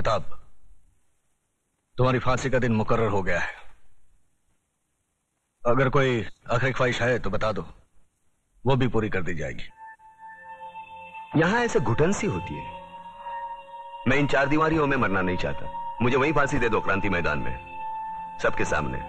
बेताब, तुम्हारी फांसी का दिन मुकर्रर हो गया है। अगर कोई आखिरी ख्वाहिश है तो बता दो, वो भी पूरी कर दी जाएगी। यहां ऐसे घुटन सी होती है। मैं इन चार दीवारियों में मरना नहीं चाहता। मुझे वहीं फांसी दे दो, क्रांति मैदान में, सबके सामने,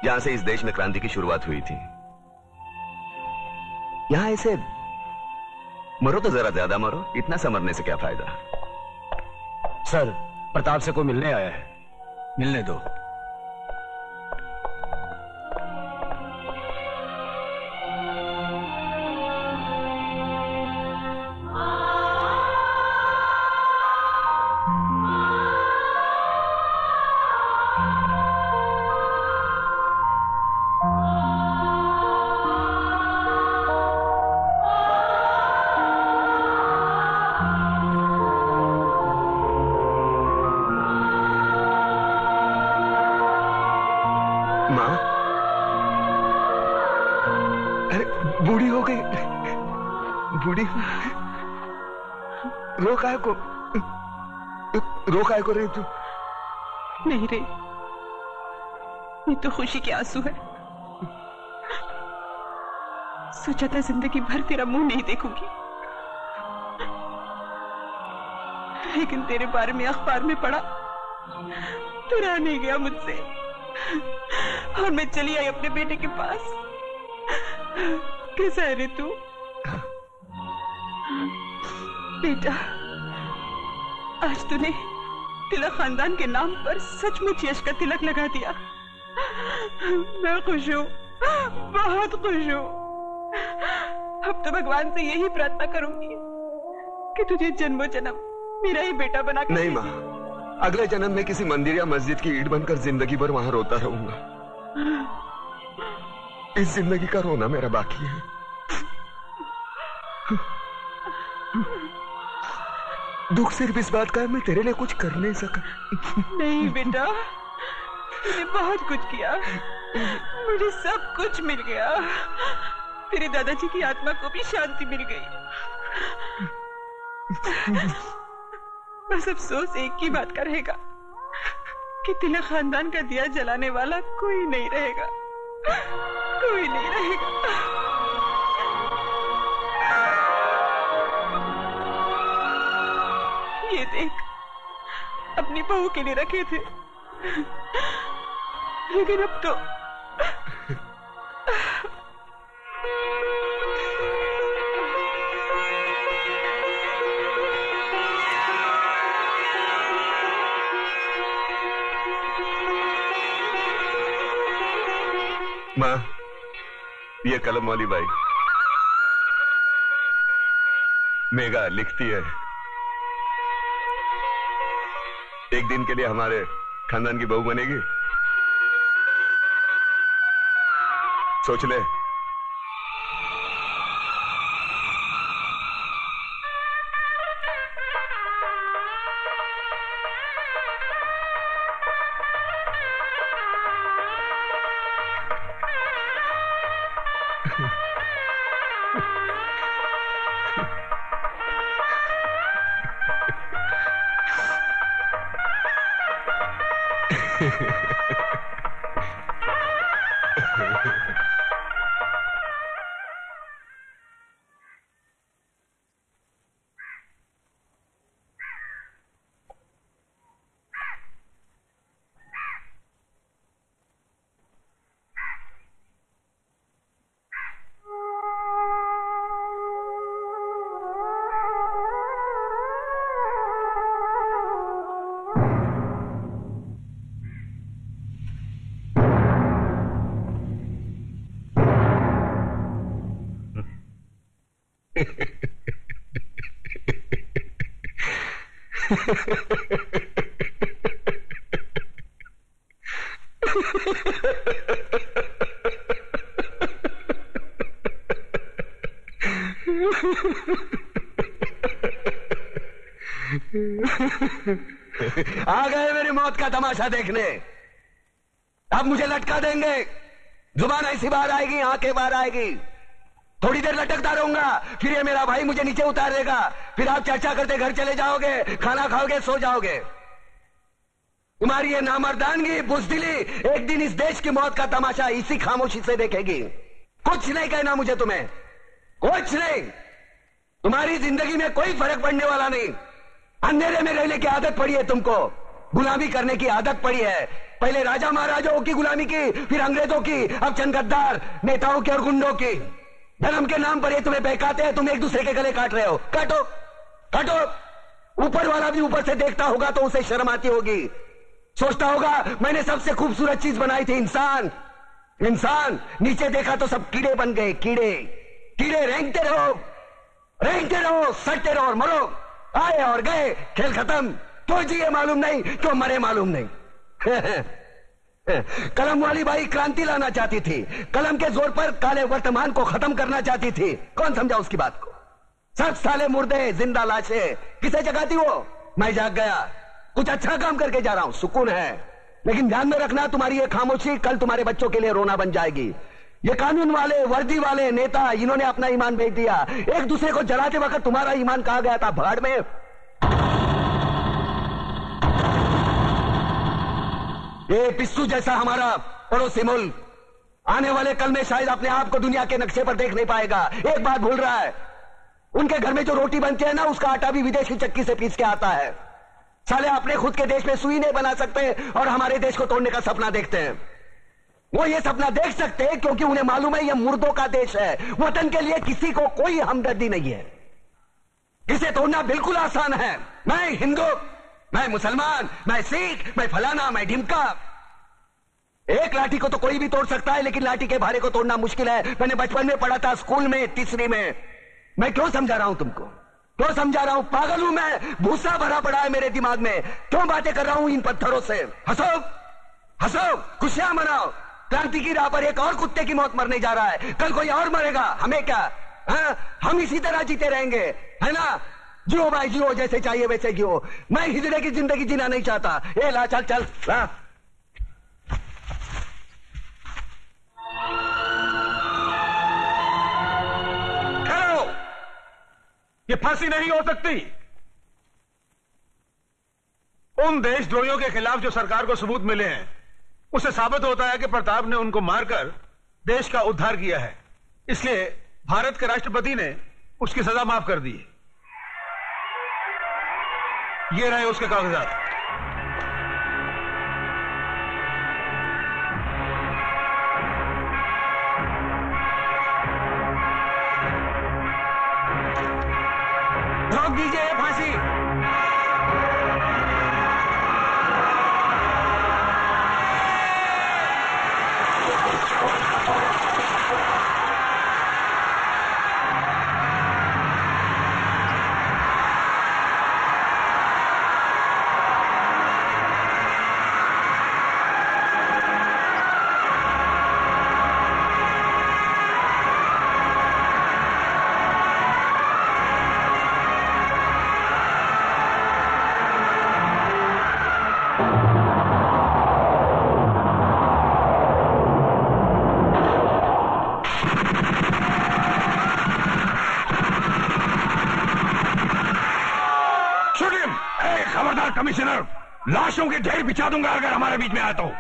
जहां से इस देश में क्रांति की शुरुआत हुई थी। यहां ऐसे मरो तो जरा ज्यादा मरो, इतना सा मरने से क्या फायदा। सर, प्रताप से कोई मिलने आया है। मिलने दो। रोका को रे तू? नहीं रे, ये तो खुशी के आंसू है। सोचा था जिंदगी भर तेरा मुंह नहीं देखूंगी, लेकिन तेरे बारे में अखबार में पढ़ा तो रहा नहीं गया मुझसे, और मैं चली आई अपने बेटे के पास। कैसा है रे तू? बेटा, आज तूने तिलक खानदान के नाम पर सचमुच यश का तिलक लगा दिया। मैं खुश हूँ, बहुत खुश हूँ। अब तो भगवान से यही प्रार्थना करूंगी कि तुझे जन्मों जन्म मेरा ही बेटा बना कर। नहीं माँ, अगले जन्म में किसी मंदिर या मस्जिद की ईंट बनकर जिंदगी भर वहां रोता रहूंगा। इस जिंदगी का रोना मेरा बाकी है। दुख सिर्फ इस बात का है मैं तेरे लिए कुछ कर नहीं सका। नहीं बेटा, तूने बहुत कुछ किया, मुझे सब कुछ मिल गया। तेरे दादाजी की आत्मा को भी शांति मिल गई। बस अफसोस एक ही बात का रहेगा कि तिलक खानदान का दिया जलाने वाला कोई नहीं रहेगा, कोई नहीं रहेगा। ये देख, अपनी बहू के लिए रखे थे, लेकिन अब तो माँ, ये कलम वाली बाई मेघा लिखती है, एक दिन के लिए हमारे खानदान की बहू बनेगी। सोच ले। आ गए मेरी मौत का तमाशा देखने। अब मुझे लटका देंगे, जुबान ऐसी बाहर आएगी, आंखें बाहर आएगी, थोड़ी देर लटकता रहूंगा, फिर ये मेरा भाई मुझे नीचे उतार देगा, फिर आप चर्चा करते घर चले जाओगे, खाना खाओगे, सो जाओगे। तुम्हारी ये नामर्दानगी, बुज़दिली एक दिन इस देश की मौत का तमाशा इसी खामोशी से देखेगी। कुछ नहीं कहना मुझे तुम्हें, कुछ नहीं। तुम्हारी जिंदगी में कोई फर्क पड़ने वाला नहीं। अंधेरे में रहने की आदत पड़ी है तुमको, गुलामी करने की आदत पड़ी है। पहले राजा महाराजाओं की गुलामी की, फिर अंग्रेजों की, अब चंद गद्दार नेताओं की और गुंडों की। धर्म के नाम पर ये तुम्हें बहकाते हैं, तुम एक दूसरे के गले काट रहे हो। काटो काटो। ऊपर वाला भी ऊपर से देखता होगा तो उसे शर्म आती होगी, सोचता होगा मैंने सबसे खूबसूरत चीज बनाई थी, इंसान। इंसान नीचे देखा तो सब कीड़े बन गए, कीड़े। कीड़े रेंगते रहो, सटते रहो और मरो। आए और गए, खेल खत्म। क्यों जिए मालूम नहीं, क्यों मरे मालूम नहीं। कलम वाली बाई क्रांति लाना चाहती थी, कलम के जोर पर काले वर्तमान को खत्म करना चाहती थी। कौन समझा उसकी बात को? सब साले मुर्दे, जिंदा लाशें। किसे जगाती वो? मैं जाग गया, कुछ अच्छा काम करके जा रहा हूं, सुकून है। लेकिन ध्यान में रखना, तुम्हारी ये खामोशी कल तुम्हारे बच्चों के लिए रोना बन जाएगी। ये कानून वाले, वर्दी वाले नेता, इन्होंने अपना ईमान बेच दिया। एक दूसरे को जलाते वक्त तुम्हारा ईमान कहा गया था, भाड़ में। ये पिस्सू जैसा हमारा पड़ोसी मुल्क आने वाले कल में शायद अपने आप को दुनिया के नक्शे पर देख नहीं पाएगा। एक बात भूल रहा है, उनके घर में जो रोटी बनती है ना, उसका आटा भी विदेशी चक्की से पीस के आता है। साले अपने खुद के देश में सुई नहीं बना सकते और हमारे देश को तोड़ने का सपना देखते हैं। वो ये सपना देख सकते हैं क्योंकि उन्हें मालूम है ये मुर्दों का देश है। वतन के लिए किसी को कोई हमदर्दी नहीं है। इसे तोड़ना बिल्कुल आसान है। मैं हिंदू, मैं मुसलमान, मैं सिख, मैं फलाना, मैं ढिमका। एक लाठी को तो कोई भी तोड़ सकता है, लेकिन लाठी के भारे को तोड़ना मुश्किल है। मैंने बचपन में पढ़ा था, स्कूल में, तीसरी में। मैं क्यों समझा रहा हूं तुमको, क्यों समझा रहा हूं? पागल हूं मैं, भूसा भरा पड़ा है मेरे दिमाग में। क्यों बातें कर रहा हूं इन पत्थरों से? हंसो हंसो, खुशियां मनाओ। क्रांति की राह पर एक और कुत्ते की मौत मरने जा रहा है, कल कोई और मरेगा। हमें क्या? हम इसी तरह जीते रहेंगे, है ना? जियो भाई जियो, जैसे चाहिए वैसे जियो। मैं हिजड़े की जिंदगी जीना नहीं चाहता। ए ला, चल चल ला। खड़ो, ये फांसी नहीं हो सकती। उन देशद्रोहियों के खिलाफ जो सरकार को सबूत मिले हैं, उससे साबित होता है कि प्रताप ने उनको मारकर देश का उद्धार किया है। इसलिए भारत के राष्ट्रपति ने उसकी सजा माफ कर दी। ये रहे उसके कागजात। रोक दीजिए ये फांसी। कमिश्नर, लाशों के ढेर बिछा दूंगा अगर हमारे बीच में आया तो।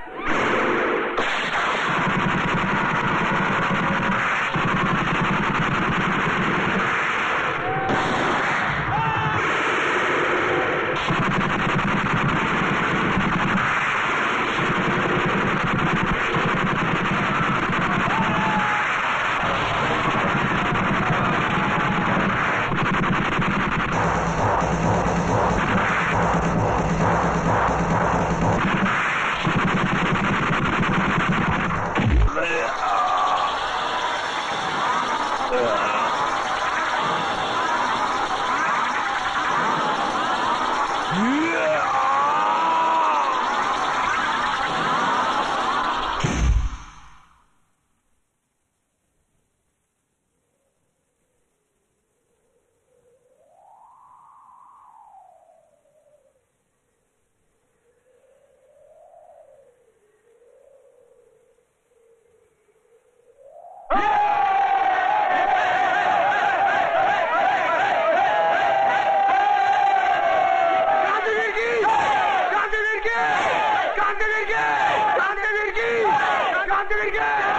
क्रांतिवीर की